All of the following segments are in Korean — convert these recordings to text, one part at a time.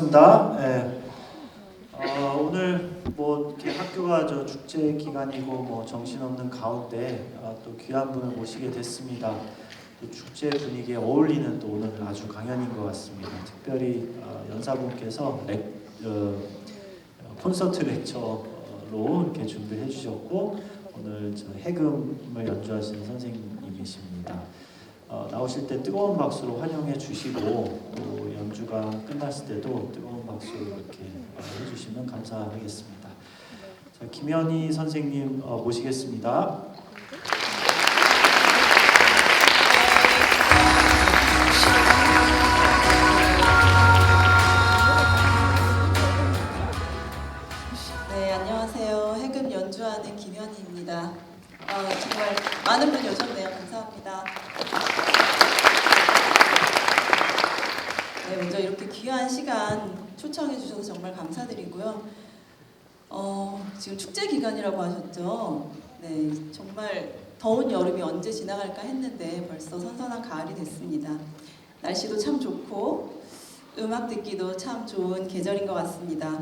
반갑습니다. 네. 오늘 뭐 이렇게 학교가 축제 기간이고 뭐 정신없는 가운데 또 귀한 분을 모시게 됐습니다. 또 축제 분위기에 어울리는 또 오늘 아주 강연인 것 같습니다. 특별히 연사분께서 콘서트 렉처로 이렇게 준비해 주셨고 오늘 해금을 연주하시는 선생님이십니다. 나오실 때 뜨거운 박수로 환영해 주시고 또 연주가 끝났을 때도 뜨거운 박수 이렇게 해주시면 감사하겠습니다. 자, 김현희 선생님 모시겠습니다. 네, 안녕하세요. 해금 연주하는 김현희입니다. 정말 많은 분이 오셨네요. 감사합니다. 네, 먼저 이렇게 귀한 시간 초청해 주셔서 정말 감사드리고요. 지금 축제 기간이라고 하셨죠? 네, 정말 더운 여름이 언제 지나갈까 했는데 벌써 선선한 가을이 됐습니다. 날씨도 참 좋고 음악 듣기도 참 좋은 계절인 것 같습니다.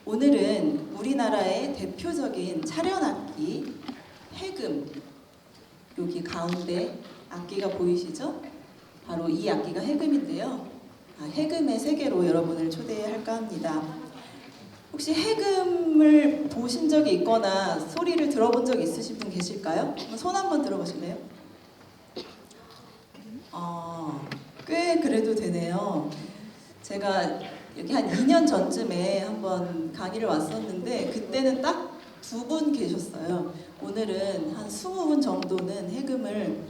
오늘은 우리나라의 대표적인 차련악기 해금, 여기 가운데 악기가 보이시죠? 바로 이 악기가 해금인데요. 해금의 세계로 여러분을 초대할까 합니다. 혹시 해금을 보신 적이 있거나 소리를 들어본 적 있으신 분 계실까요? 손 한번 들어보실래요? 꽤 그래도 되네요. 제가 여기 한 2년 전쯤에 한번 강의를 왔었는데 그때는 딱 2분 계셨어요. 오늘은 한 20분 정도는 해금을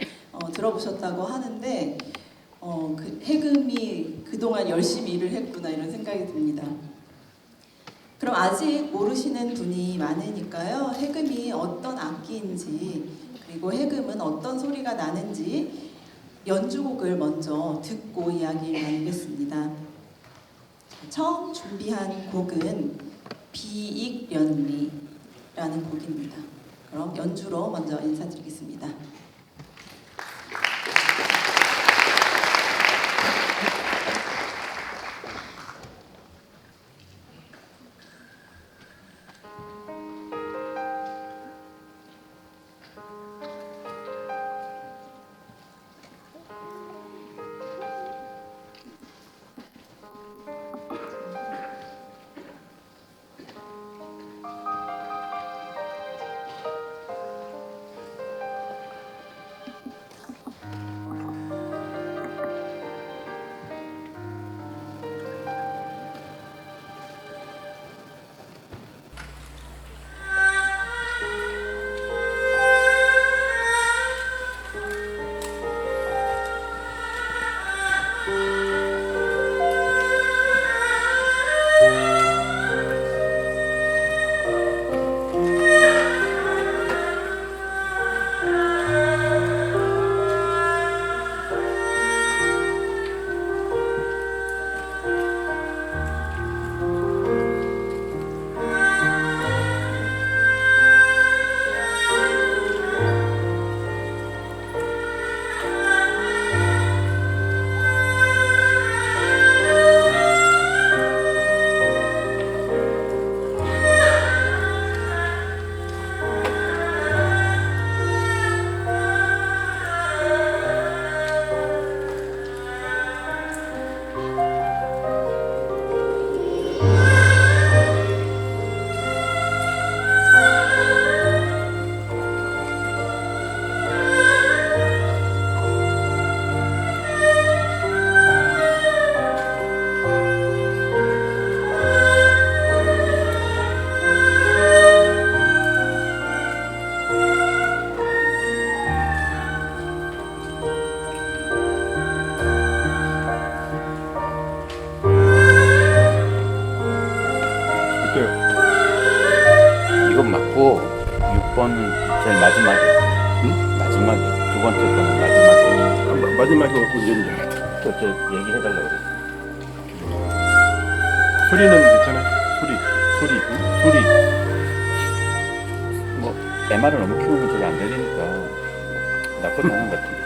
들어보셨다고 하는데 그 해금이 그동안 열심히 일을 했구나 이런 생각이 듭니다. 그럼 아직 모르시는 분이 많으니까요. 해금이 어떤 악기인지 그리고 해금은 어떤 소리가 나는지 연주곡을 먼저 듣고 이야기를 나누겠습니다. 처음 준비한 곡은 비익련리라는 곡입니다. 그럼 연주로 먼저 인사드리겠습니다. 이건 맞고 6번은 제일 마지막에. 응? 마지막에. 두 번째 거는 마지막에. 마지막에 언제인지 저 얘기해달라고 그랬어. 소리는 괜찮아요? 소리 뭐 MR을 너무 키우면 잘 안 들리니까 나쁘지 않은 것 같은데.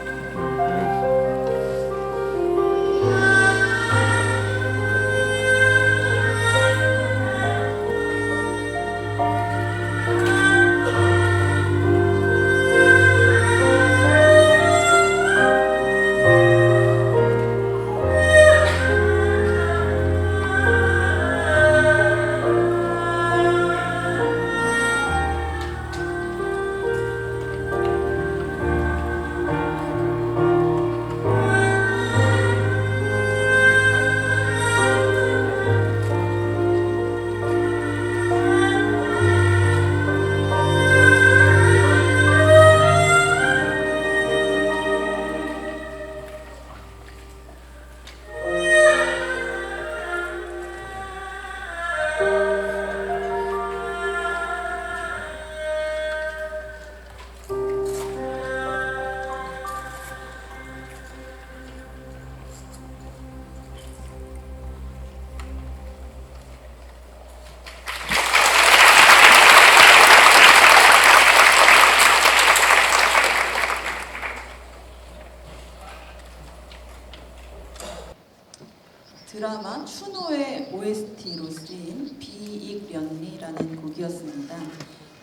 드라마 추노의 OST로 쓰인 비익련리라는 곡이었습니다.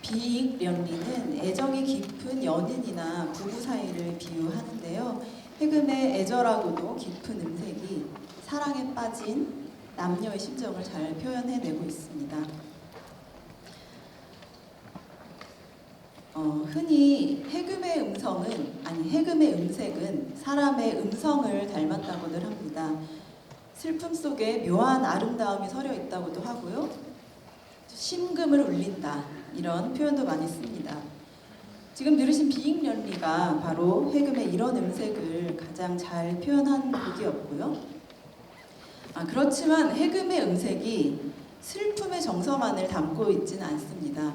비익련리는 애정이 깊은 연인이나 부부 사이를 비유하는데요. 해금의 애절하고도 깊은 음색이 사랑에 빠진 남녀의 심정을 잘 표현해내고 있습니다. 흔히 해금의 음색은 사람의 음성을 닮았다고들 합니다. 슬픔 속에 묘한 아름다움이 서려 있다고도 하고요. 심금을 울린다 이런 표현도 많이 씁니다. 지금 들으신 비익련리가 바로 해금의 이런 음색을 가장 잘 표현한 곡이었고요. 그렇지만 해금의 음색이 슬픔의 정서만을 담고 있지는 않습니다.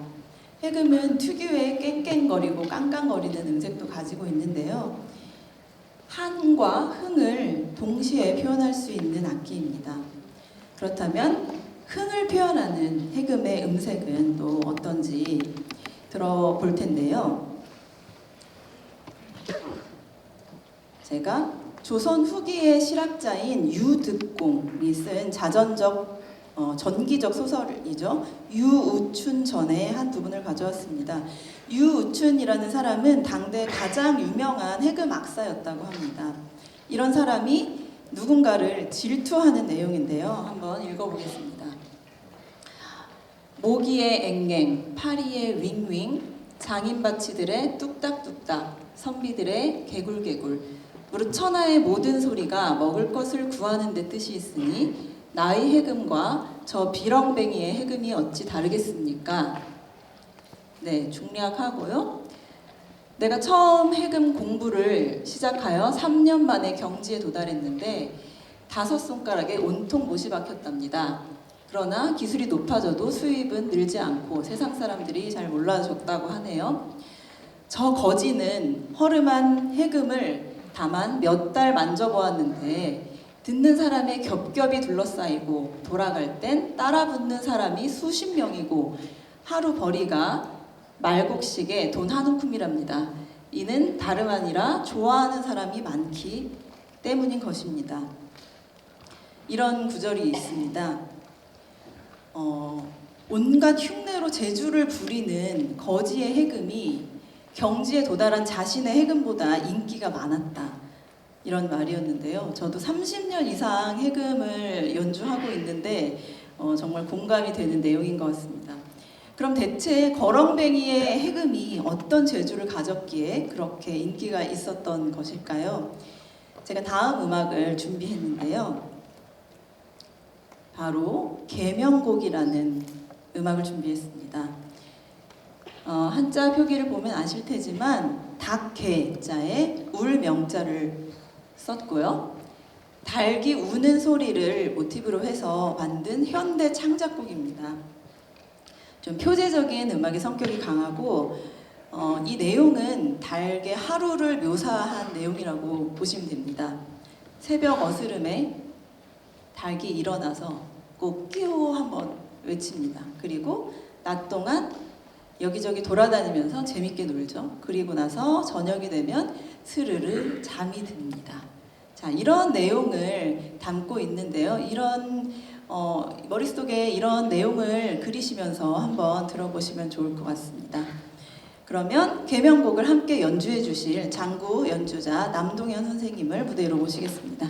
해금은 특유의 깽깽거리고 깡깡거리는 음색도 가지고 있는데요. 한과 흥을 동시에 표현할 수 있는 악기입니다. 그렇다면 흥을 표현하는 해금의 음색은 또 어떤지 들어볼 텐데요. 제가 조선 후기의 실학자인 유득공이 쓴 전기적 소설이죠. 유우춘 전의 한 부분을 가져왔습니다. 유우춘이라는 사람은 당대 가장 유명한 해금 악사였다고 합니다. 이런 사람이 누군가를 질투하는 내용인데요. 한번 읽어보겠습니다. 모기의 앵앵, 파리의 윙윙, 장인바치들의 뚝딱뚝딱, 선비들의 개굴개굴, 무릇 천하의 모든 소리가 먹을 것을 구하는 데 뜻이 있으니 나의 해금과 저 비렁뱅이의 해금이 어찌 다르겠습니까? 네, 중략하고요. 내가 처음 해금 공부를 시작하여 3년 만에 경지에 도달했는데 5손가락에 온통 못이 박혔답니다. 그러나 기술이 높아져도 수입은 늘지 않고 세상 사람들이 잘 몰라줬다고 하네요. 저 거지는 허름한 해금을 다만 몇 달 만져보았는데 듣는 사람의 겹겹이 둘러싸이고 돌아갈 땐 따라붙는 사람이 수십 명이고 하루 벌이가 말곡식에 돈 한 움큼이랍니다. 이는 다름 아니라 좋아하는 사람이 많기 때문인 것입니다. 이런 구절이 있습니다. 온갖 흉내로 재주를 부리는 거지의 해금이 경지에 도달한 자신의 해금보다 인기가 많았다. 이런 말이었는데요. 저도 30년 이상 해금을 연주하고 있는데 정말 공감이 되는 내용인 것 같습니다. 그럼 대체 거렁뱅이의 해금이 어떤 재주를 가졌기에 그렇게 인기가 있었던 것일까요? 제가 다음 음악을 준비했는데요. 바로 계명곡이라는 음악을 준비했습니다. 한자 표기를 보면 아실 테지만 닭개자에 울명자를 썼고요. 닭이 우는 소리를 모티브로 해서 만든 현대 창작곡입니다. 좀 표제적인 음악의 성격이 강하고 이 내용은 닭의 하루를 묘사한 내용이라고 보시면 됩니다. 새벽 어스름에 닭이 일어나서 꼭 끼우 한번 외칩니다. 그리고 낮 동안 여기저기 돌아다니면서 재밌게 놀죠. 그리고 나서 저녁이 되면 스르르 잠이 듭니다. 자, 이런 내용을 담고 있는데요. 이런 머릿속에 이런 내용을 그리시면서 한번 들어보시면 좋을 것 같습니다. 그러면 계명곡을 함께 연주해 주실 장구 연주자 남동현 선생님을 무대로 모시겠습니다.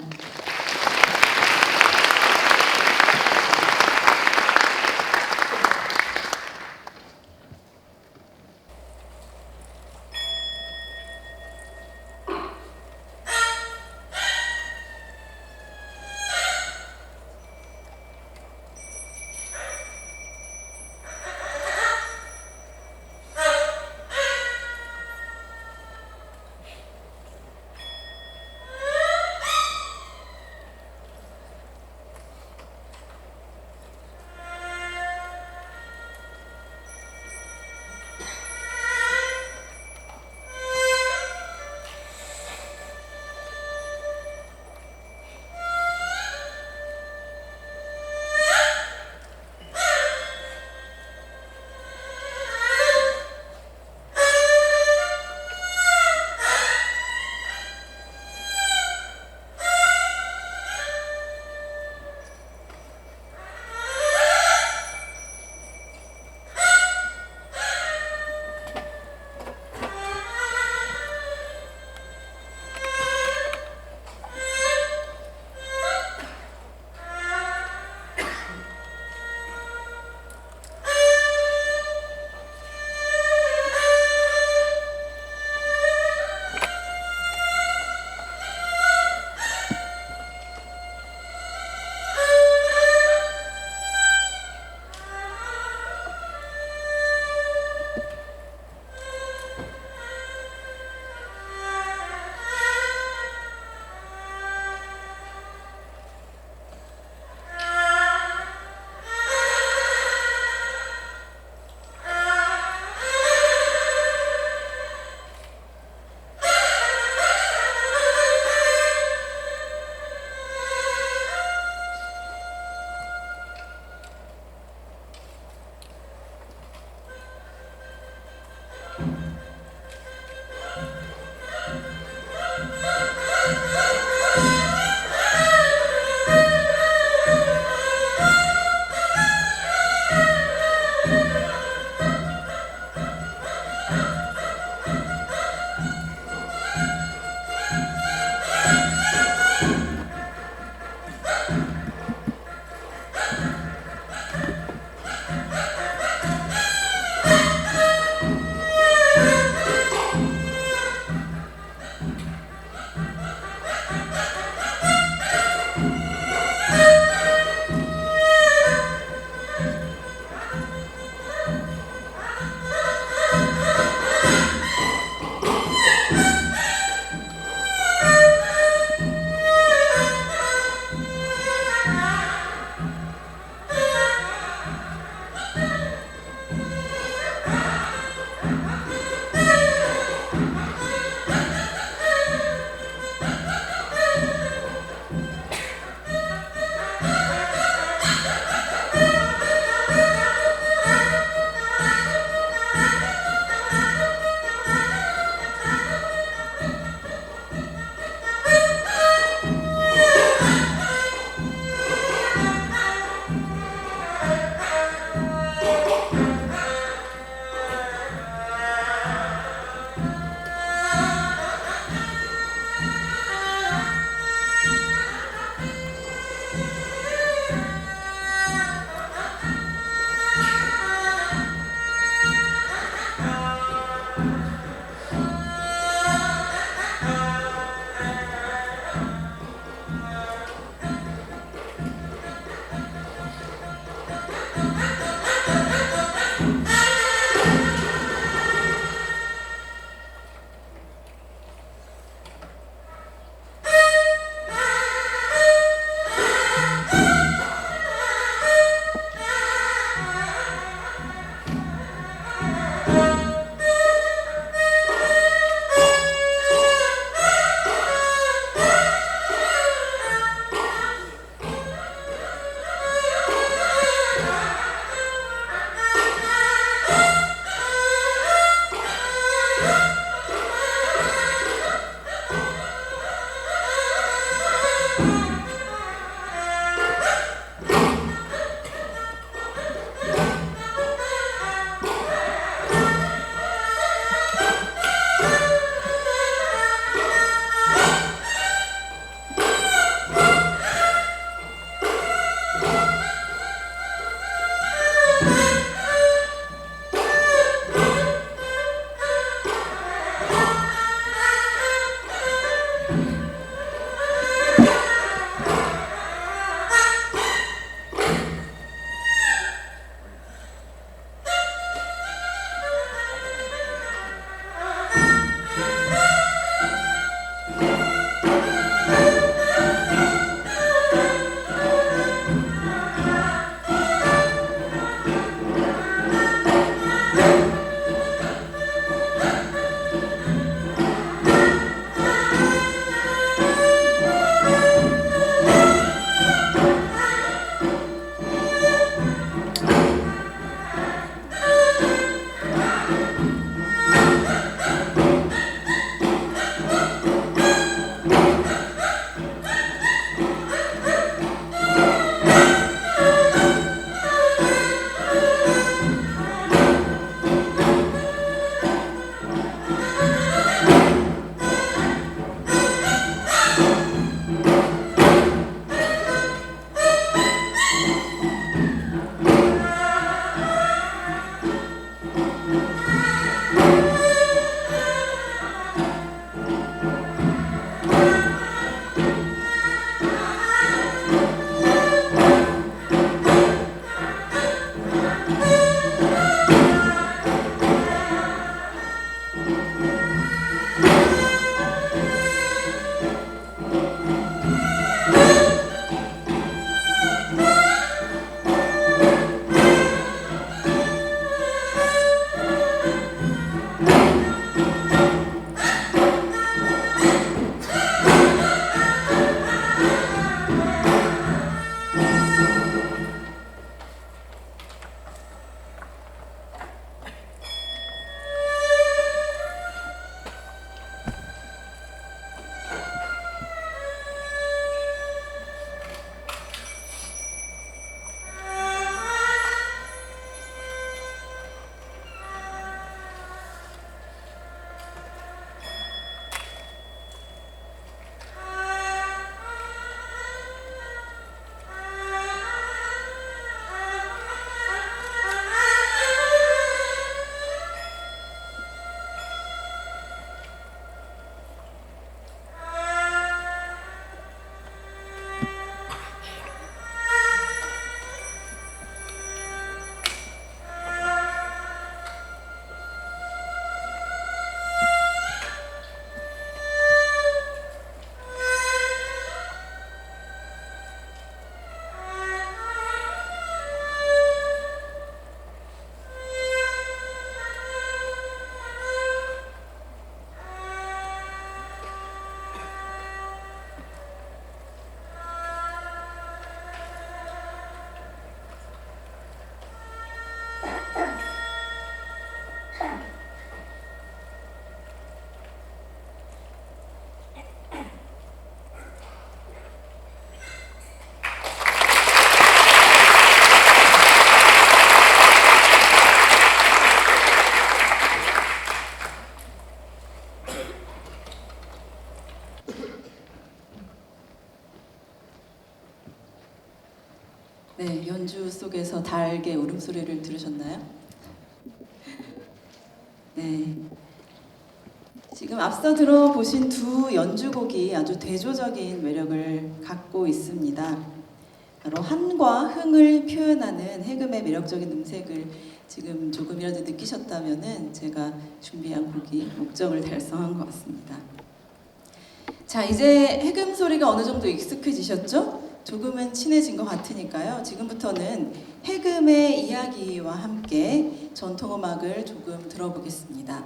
네, 연주 속에서 달의 울음소리를 들으셨나요? 네. 지금 앞서 들어보신 두 연주곡이 아주 대조적인 매력을 갖고 있습니다. 바로 한과 흥을 표현하는 해금의 매력적인 음색을 지금 조금이라도 느끼셨다면은 제가 준비한 곡이 목적을 달성한 것 같습니다. 자, 이제 해금 소리가 어느 정도 익숙해지셨죠? 조금은 친해진 것 같으니까요. 지금부터는 해금의 이야기와 함께 전통음악을 조금 들어보겠습니다.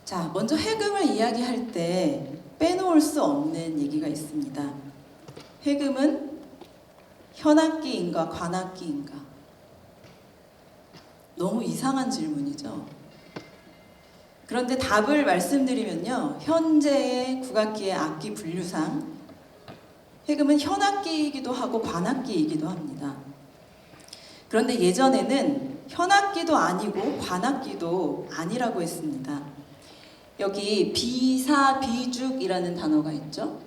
자, 먼저 해금을 이야기할 때 빼놓을 수 없는 얘기가 있습니다. 해금은 현악기인가 관악기인가? 너무 이상한 질문이죠. 그런데 답을 말씀드리면요. 현재의 국악기의 악기 분류상 해금은 현악기이기도 하고 관악기이기도 합니다. 그런데 예전에는 현악기도 아니고 관악기도 아니라고 했습니다. 여기 비사, 비죽이라는 단어가 있죠.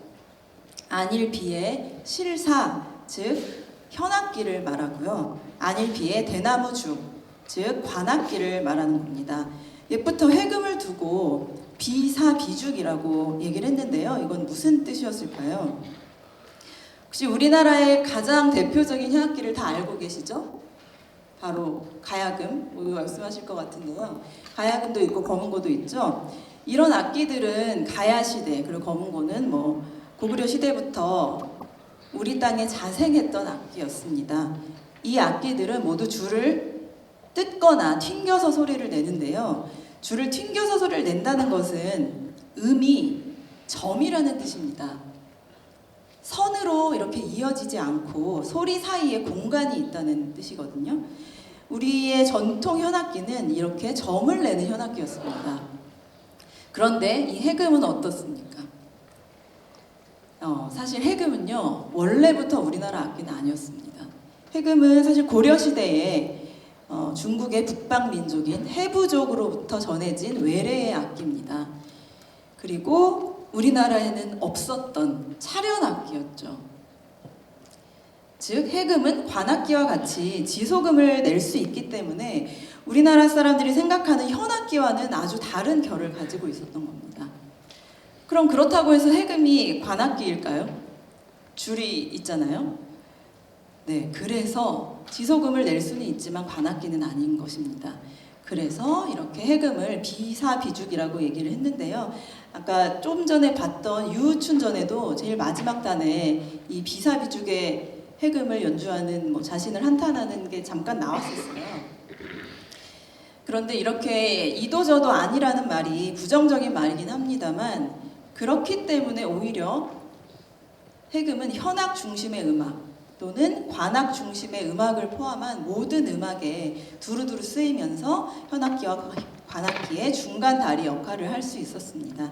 안일비의 실사, 즉 현악기를 말하고요. 안일비의 대나무죽, 즉 관악기를 말하는 겁니다. 옛부터 해금을 두고 비사, 비죽이라고 얘기를 했는데요. 이건 무슨 뜻이었을까요? 혹시 우리나라의 가장 대표적인 현악기를 다 알고 계시죠? 바로 가야금, 뭐 말씀하실 것 같은데요. 가야금도 있고 검은고도 있죠. 이런 악기들은 가야 시대 그리고 검은고는 뭐 고구려 시대부터 우리 땅에 자생했던 악기였습니다. 이 악기들은 모두 줄을 뜯거나 튕겨서 소리를 내는데요. 줄을 튕겨서 소리를 낸다는 것은 음이 점이라는 뜻입니다. 선으로 이렇게 이어지지 않고 소리 사이에 공간이 있다는 뜻이거든요. 우리의 전통 현악기는 이렇게 점을 내는 현악기였습니다. 그런데 이 해금은 어떻습니까? 사실 해금은요, 원래부터 우리나라 악기는 아니었습니다. 해금은 사실 고려시대에 중국의 북방민족인 해부족으로부터 전해진 외래의 악기입니다. 그리고 우리나라에는 없었던 차련악기였죠. 즉 해금은 관악기와 같이 지소금을 낼 수 있기 때문에 우리나라 사람들이 생각하는 현악기와는 아주 다른 결을 가지고 있었던 겁니다. 그럼 그렇다고 해서 해금이 관악기일까요? 줄이 있잖아요. 네, 그래서 지소금을 낼 수는 있지만 관악기는 아닌 것입니다. 그래서 이렇게 해금을 비사비죽이라고 얘기를 했는데요. 아까 좀 전에 봤던 유우춘전에도 제일 마지막 단에 이 비사비죽의 해금을 연주하는 뭐 자신을 한탄하는 게 잠깐 나왔었어요. 그런데 이렇게 이도저도 아니라는 말이 부정적인 말이긴 합니다만 그렇기 때문에 오히려 해금은 현악 중심의 음악 또는 관악 중심의 음악을 포함한 모든 음악에 두루두루 쓰이면서 현악기와 관악기의 중간 다리 역할을 할 수 있었습니다.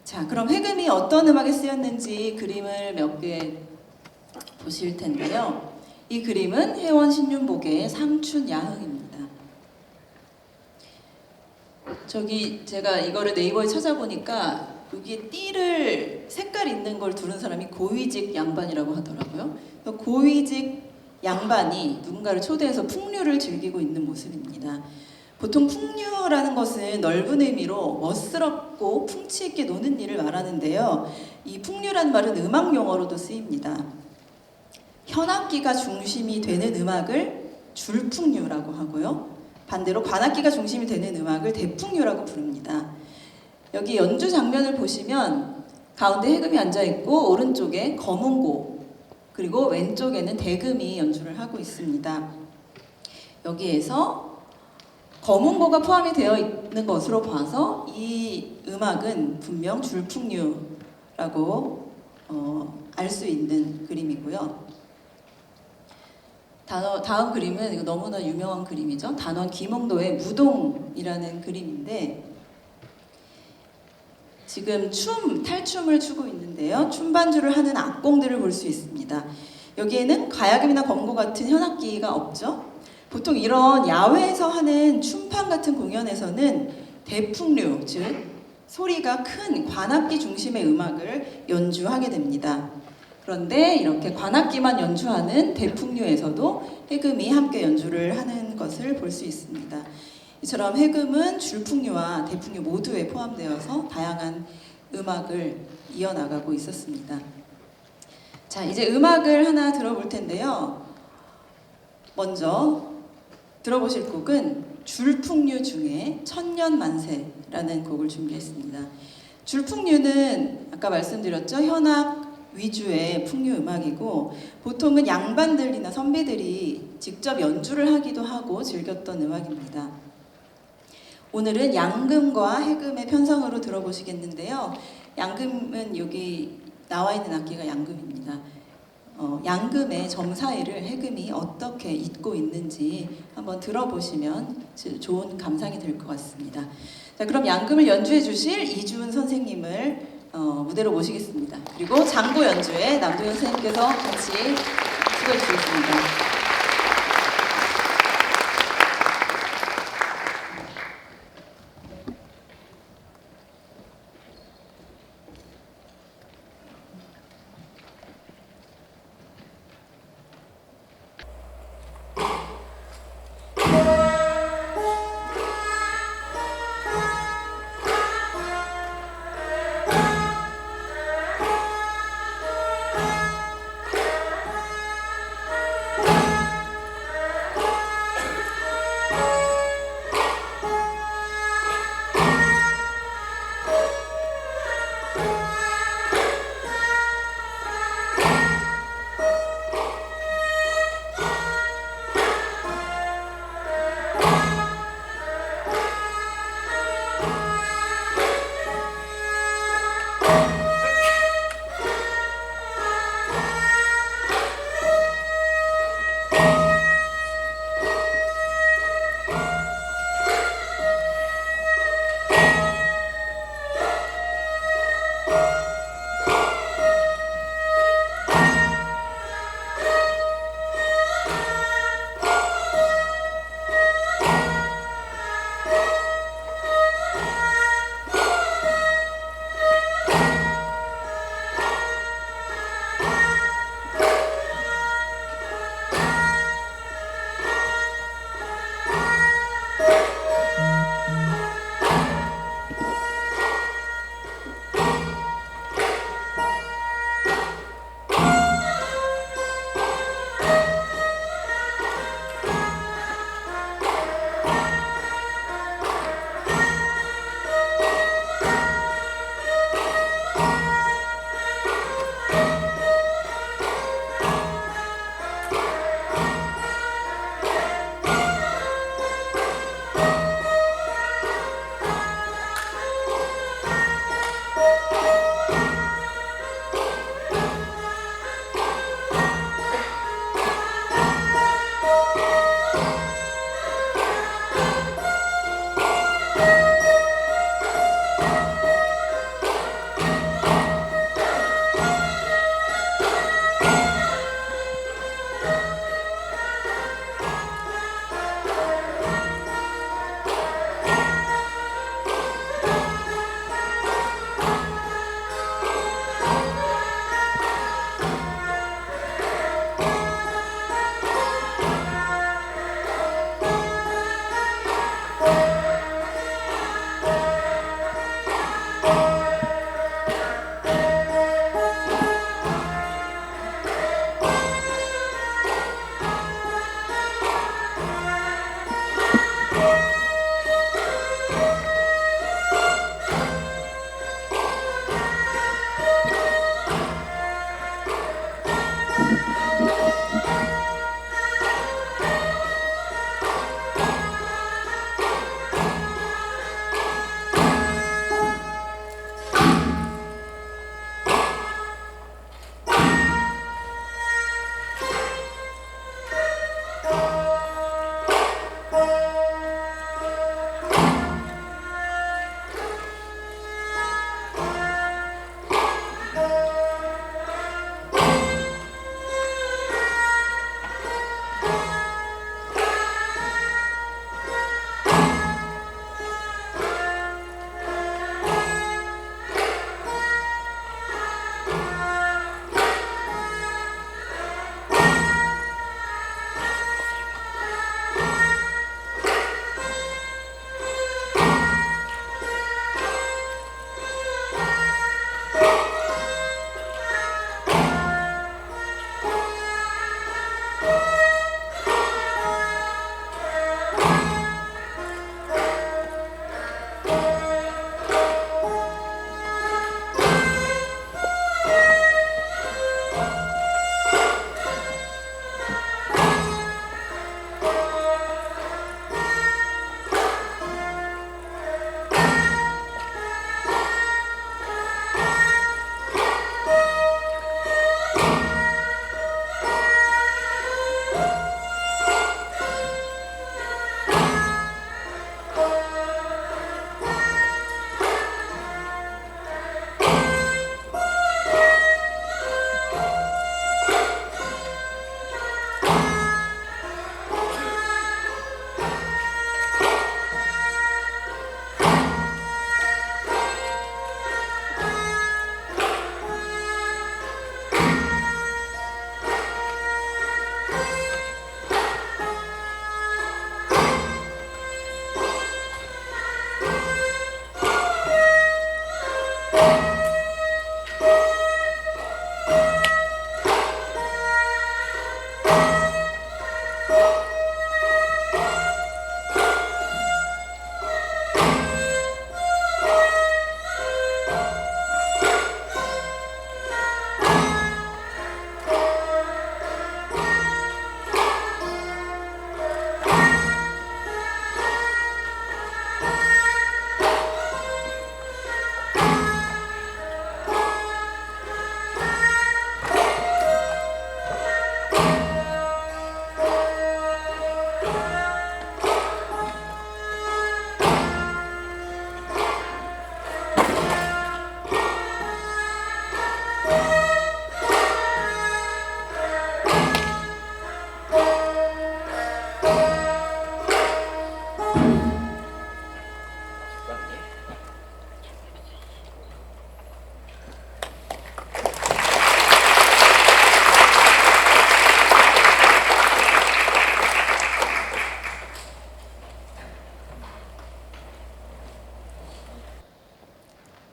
자, 그럼 해금이 어떤 음악에 쓰였는지 그림을 몇 개 보실 텐데요. 이 그림은 해원 신윤복의 상춘야흥입니다. 저기 제가 이거를 네이버에 찾아보니까 여기에 띠를 색깔 있는 걸 두른 사람이 고위직 양반이라고 하더라고요. 고위직 양반이 누군가를 초대해서 풍류를 즐기고 있는 모습입니다. 보통 풍류라는 것은 넓은 의미로 멋스럽고 풍치 있게 노는 일을 말하는데요. 이 풍류라는 말은 음악 용어로도 쓰입니다. 현악기가 중심이 되는 음악을 줄풍류라고 하고요. 반대로 관악기가 중심이 되는 음악을 대풍류라고 부릅니다. 여기 연주 장면을 보시면 가운데 해금이 앉아있고 오른쪽에 검은고 그리고 왼쪽에는 대금이 연주를 하고 있습니다. 여기에서 검은고가 포함이 되어 있는 것으로 봐서 이 음악은 분명 줄풍류라고 알 수 있는 그림이고요. 다음 그림은 이거 너무나 유명한 그림이죠. 단원 김홍도의 무동이라는 그림인데 지금 탈춤을 추고 있는데요. 춤반주를 하는 악공들을 볼 수 있습니다. 여기에는 가야금이나 검고 같은 현악기가 없죠. 보통 이런 야외에서 하는 춤판 같은 공연에서는 대풍류, 즉 소리가 큰 관악기 중심의 음악을 연주하게 됩니다. 그런데 이렇게 관악기만 연주하는 대풍류에서도 해금이 함께 연주를 하는 것을 볼 수 있습니다. 이처럼 해금은 줄풍류와 대풍류 모두에 포함되어서 다양한 음악을 이어나가고 있었습니다. 자, 이제 음악을 하나 들어볼 텐데요. 먼저 들어보실 곡은 줄풍류 중에 천년만세라는 곡을 준비했습니다. 줄풍류는 아까 말씀드렸죠. 현악 위주의 풍류 음악이고 보통은 양반들이나 선비들이 직접 연주를 하기도 하고 즐겼던 음악입니다. 오늘은 양금과 해금의 편성으로 들어보시겠는데요. 양금은 여기 나와 있는 악기가 양금입니다. 양금의 점 사이를 해금이 어떻게 잇고 있는지 한번 들어보시면 좋은 감상이 될 것 같습니다. 자, 그럼 양금을 연주해 주실 이주은 선생님을 무대로 모시겠습니다. 그리고 장구 연주에 남도현 선생님께서 같이 수고해 주시겠습니다.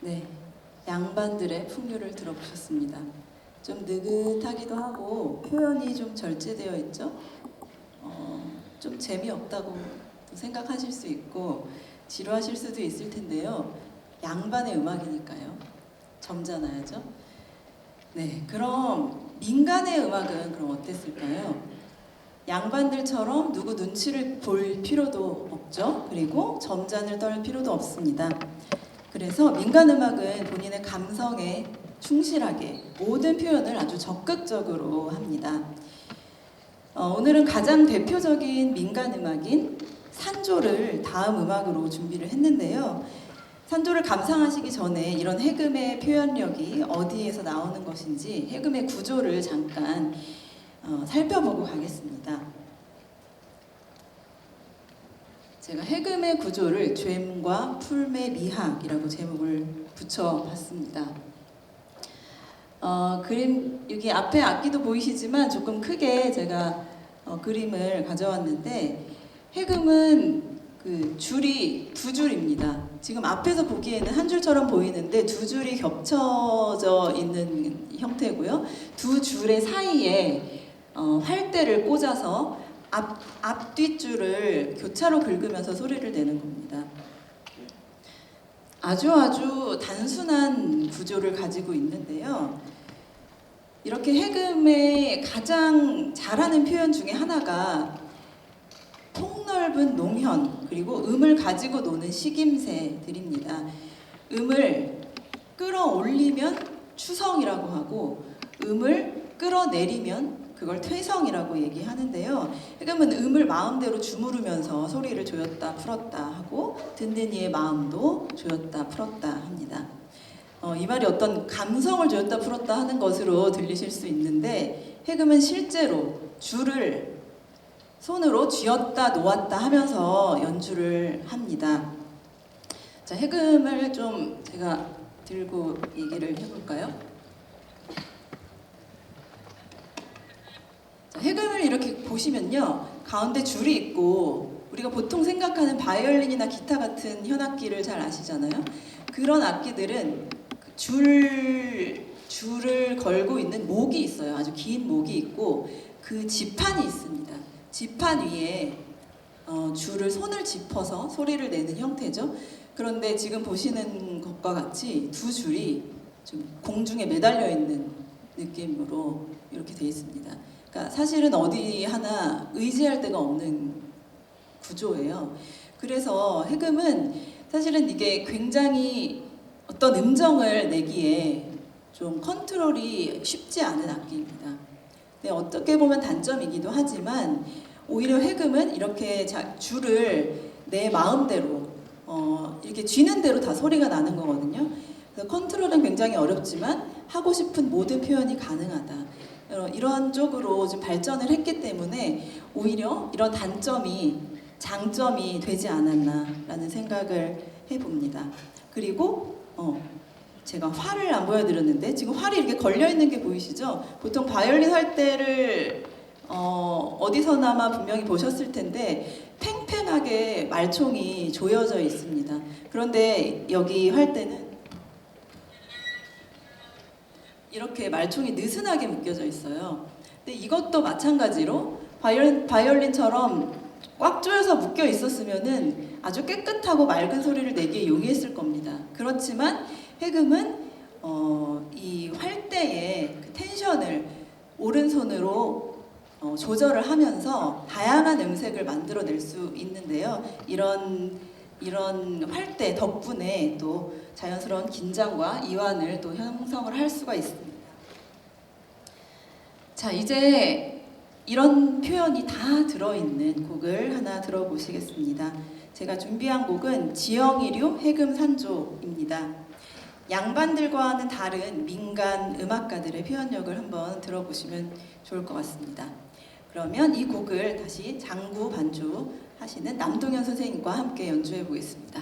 네, 양반들의 풍류를 들어보셨습니다. 좀 느긋하기도 하고 표현이 좀 절제되어 있죠. 좀 재미없다고 또 생각하실 수 있고 지루하실 수도 있을 텐데요. 양반의 음악이니까요. 점잖아야죠. 네, 그럼 민간의 음악은 그럼 어땠을까요? 양반들처럼 누구 눈치를 볼 필요도 없죠. 그리고 점잔을 떨 필요도 없습니다. 그래서 민간 음악은 본인의 감성에 충실하게 모든 표현을 아주 적극적으로 합니다. 오늘은 가장 대표적인 민간 음악인 산조를 다음 음악으로 준비를 했는데요. 산조를 감상하시기 전에 이런 해금의 표현력이 어디에서 나오는 것인지 해금의 구조를 잠깐 살펴보고 가겠습니다. 제가 해금의 구조를 쨈과 풀매 미학이라고 제목을 붙여봤습니다. 그림 여기 앞에 악기도 보이시지만 조금 크게 제가 그림을 가져왔는데 해금은 그 줄이 두 줄입니다. 지금 앞에서 보기에는 한 줄처럼 보이는데 두 줄이 겹쳐져 있는 형태고요. 두 줄의 사이에 활대를 꽂아서 앞뒤줄을 교차로 긁으면서 소리를 내는 겁니다. 아주 단순한 구조를 가지고 있는데요. 이렇게 해금의 가장 잘하는 표현 중에 하나가 폭넓은 농현 그리고 음을 가지고 노는 식임새들입니다. 음을 끌어올리면 추성이라고 하고 음을 끌어내리면 그걸 퇴성이라고 얘기하는데요. 해금은 음을 마음대로 주무르면서 소리를 조였다 풀었다 하고 듣는 이의 마음도 조였다 풀었다 합니다. 이 말이 어떤 감성을 조였다 풀었다 하는 것으로 들리실 수 있는데 해금은 실제로 줄을 손으로 쥐었다 놓았다 하면서 연주를 합니다. 자, 해금을 좀 제가 들고 얘기를 해볼까요? 자, 해금을 이렇게 보시면요. 가운데 줄이 있고 우리가 보통 생각하는 바이올린이나 기타 같은 현악기를 잘 아시잖아요. 그런 악기들은 줄을 걸고 있는 목이 있어요. 아주 긴 목이 있고 그 지판이 있습니다. 지판 위에 줄을 손을 짚어서 소리를 내는 형태죠. 그런데 지금 보시는 것과 같이 두 줄이 좀 공중에 매달려 있는 느낌으로 이렇게 되어 있습니다. 그러니까 사실은 어디 하나 의지할 데가 없는 구조예요. 그래서 해금은 사실은 이게 굉장히 어떤 음정을 내기에 좀 컨트롤이 쉽지 않은 악기입니다. 네, 어떻게 보면 단점이기도 하지만 오히려 해금은 이렇게 줄을 내 마음대로 이렇게 쥐는 대로 다 소리가 나는 거거든요. 그래서 컨트롤은 굉장히 어렵지만 하고 싶은 모든 표현이 가능하다. 이런 쪽으로 좀 발전을 했기 때문에 오히려 이런 단점이 장점이 되지 않았나라는 생각을 해봅니다. 그리고 제가 활을 안 보여드렸는데 지금 활이 이렇게 걸려 있는 게 보이시죠? 보통 바이올린 활대를 어디서나마 분명히 보셨을 텐데 팽팽하게 말총이 조여져 있습니다. 그런데 여기 활대는 이렇게 말총이 느슨하게 묶여져 있어요. 근데 이것도 마찬가지로 바이올린처럼 꽉 조여서 묶여 있었으면은 아주 깨끗하고 맑은 소리를 내기에 용이했을 겁니다. 그렇지만 해금은 이 활대의 그 텐션을 오른손으로 조절을 하면서 다양한 음색을 만들어낼 수 있는데요. 이런 활대 덕분에 또 자연스러운 긴장과 이완을 또 형성을 할 수가 있습니다. 자, 이제 이런 표현이 다 들어있는 곡을 하나 들어보시겠습니다. 제가 준비한 곡은 지영이류 해금 산조입니다. 양반들과는 다른 민간 음악가들의 표현력을 한번 들어보시면 좋을 것 같습니다. 그러면 이 곡을 다시 장구 반주 하시는 남동현 선생님과 함께 연주해 보겠습니다.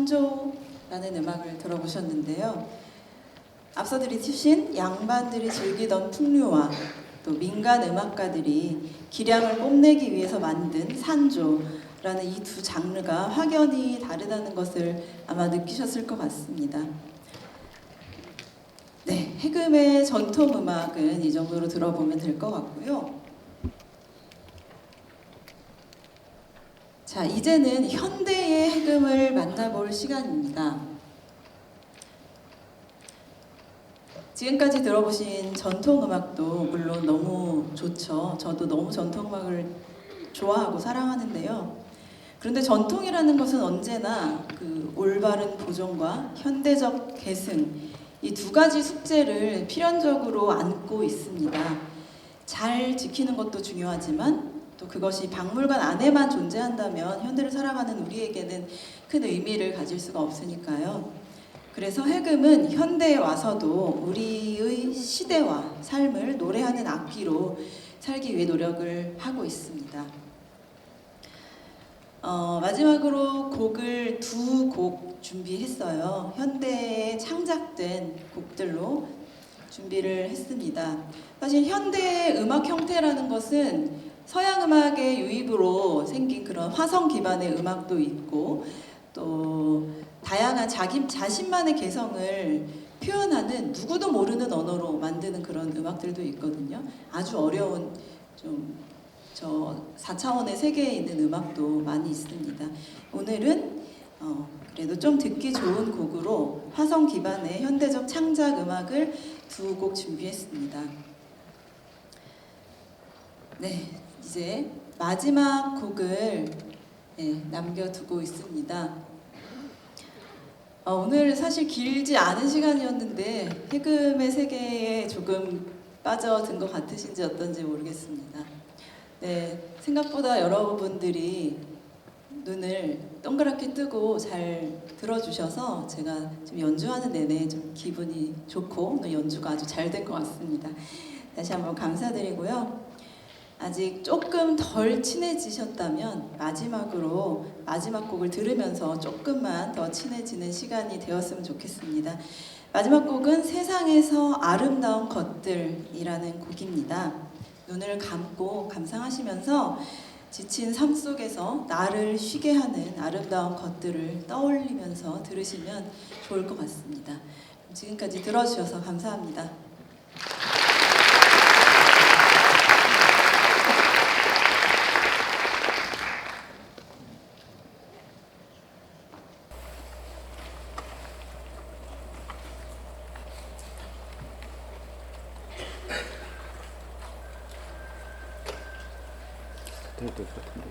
산조라는 음악을 들어보셨는데요. 앞서 들으신 양반들이 즐기던 풍류와 또 민간 음악가들이 기량을 뽐내기 위해서 만든 산조라는 이 두 장르가 확연히 다르다는 것을 아마 느끼셨을 것 같습니다. 네, 해금의 전통 음악은 이 정도로 들어보면 될 것 같고요. 자, 이제는 현대의 해금을 만나볼 시간입니다. 지금까지 들어보신 전통음악도 물론 너무 좋죠. 저도 너무 전통음악을 좋아하고 사랑하는데요. 그런데 전통이라는 것은 언제나 그 올바른 보존과 현대적 계승, 이 두 가지 숙제를 필연적으로 안고 있습니다. 잘 지키는 것도 중요하지만 또 그것이 박물관 안에만 존재한다면 현대를 살아가는 우리에게는 큰 의미를 가질 수가 없으니까요. 그래서 해금은 현대에 와서도 우리의 시대와 삶을 노래하는 악기로 살기 위해 노력을 하고 있습니다. 마지막으로 곡을 두 곡 준비했어요. 현대에 창작된 곡들로 준비를 했습니다. 사실 현대의 음악 형태라는 것은 서양 음악의 유입으로 생긴 그런 화성 기반의 음악도 있고 또 다양한 자신만의 개성을 표현하는 누구도 모르는 언어로 만드는 그런 음악들도 있거든요. 아주 어려운 좀 저 4차원의 세계에 있는 음악도 많이 있습니다. 오늘은 그래도 좀 듣기 좋은 곡으로 화성 기반의 현대적 창작 음악을 두 곡 준비했습니다. 네, 이제 마지막 곡을 남겨두고 있습니다. 오늘 사실 길지 않은 시간이었는데 해금의 세계에 조금 빠져든 것 같으신지 어떤지 모르겠습니다. 네, 생각보다 여러분들이 눈을 동그랗게 뜨고 잘 들어주셔서 제가 좀 연주하는 내내 좀 기분이 좋고 오늘 연주가 아주 잘 된 것 같습니다. 다시 한번 감사드리고요. 아직 조금 덜 친해지셨다면 마지막 곡을 들으면서 조금만 더 친해지는 시간이 되었으면 좋겠습니다. 마지막 곡은 세상에서 아름다운 것들이라는 곡입니다. 눈을 감고 감상하시면서 지친 삶 속에서 나를 쉬게 하는 아름다운 것들을 떠올리면서 들으시면 좋을 것 같습니다. 지금까지 들어주셔서 감사합니다. 될 것 같은데.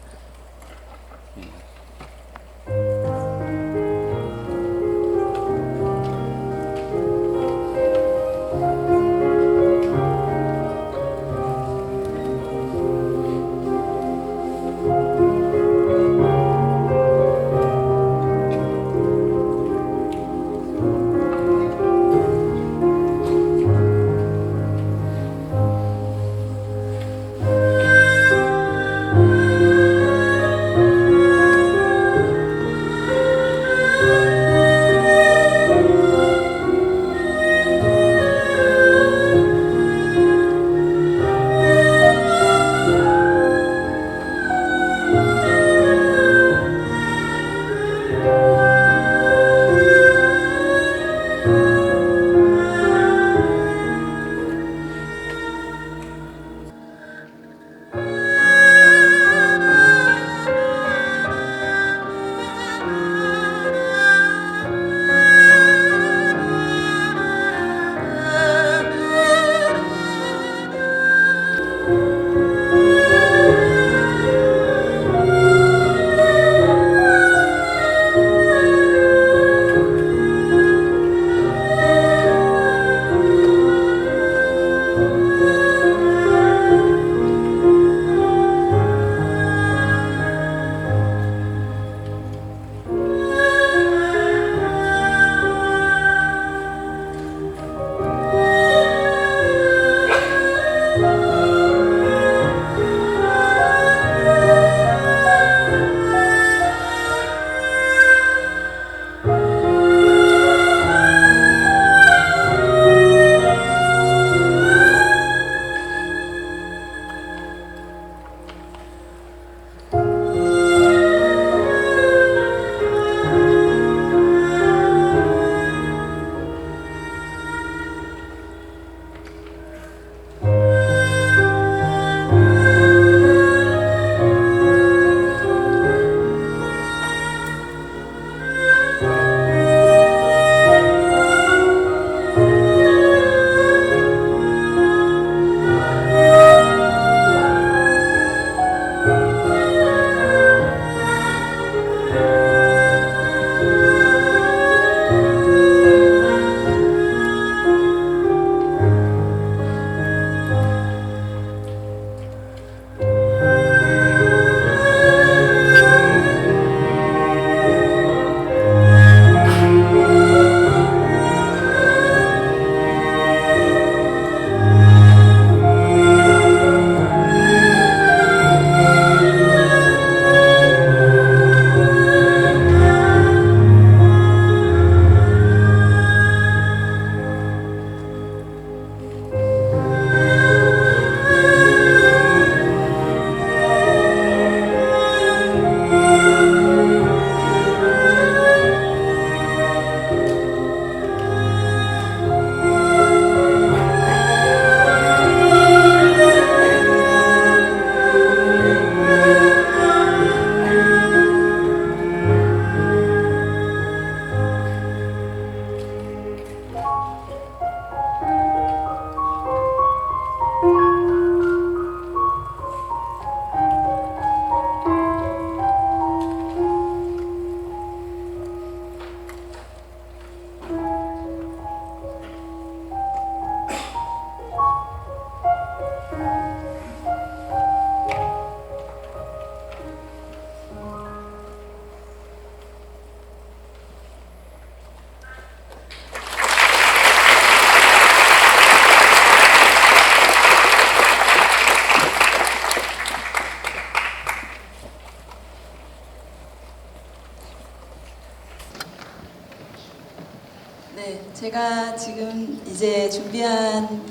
지금 이제 준비한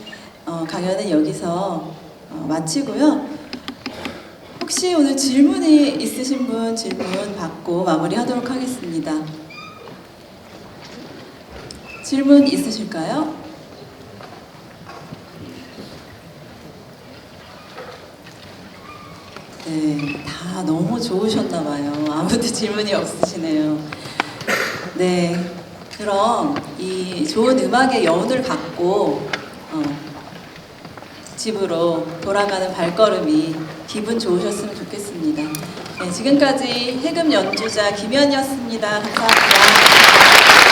강연은 여기서 마치고요. 혹시 오늘 질문이 있으신 분 질문 받고 마무리하도록 하겠습니다. 질문 있으실까요? 네, 다 너무 좋으셨나 봐요. 아무도 질문이 없으시네요. 네, 그럼 이 좋은 음악의 여운을 갖고 집으로 돌아가는 발걸음이 기분 좋으셨으면 좋겠습니다. 네, 지금까지 해금 연주자 김연이었습니다. 감사합니다.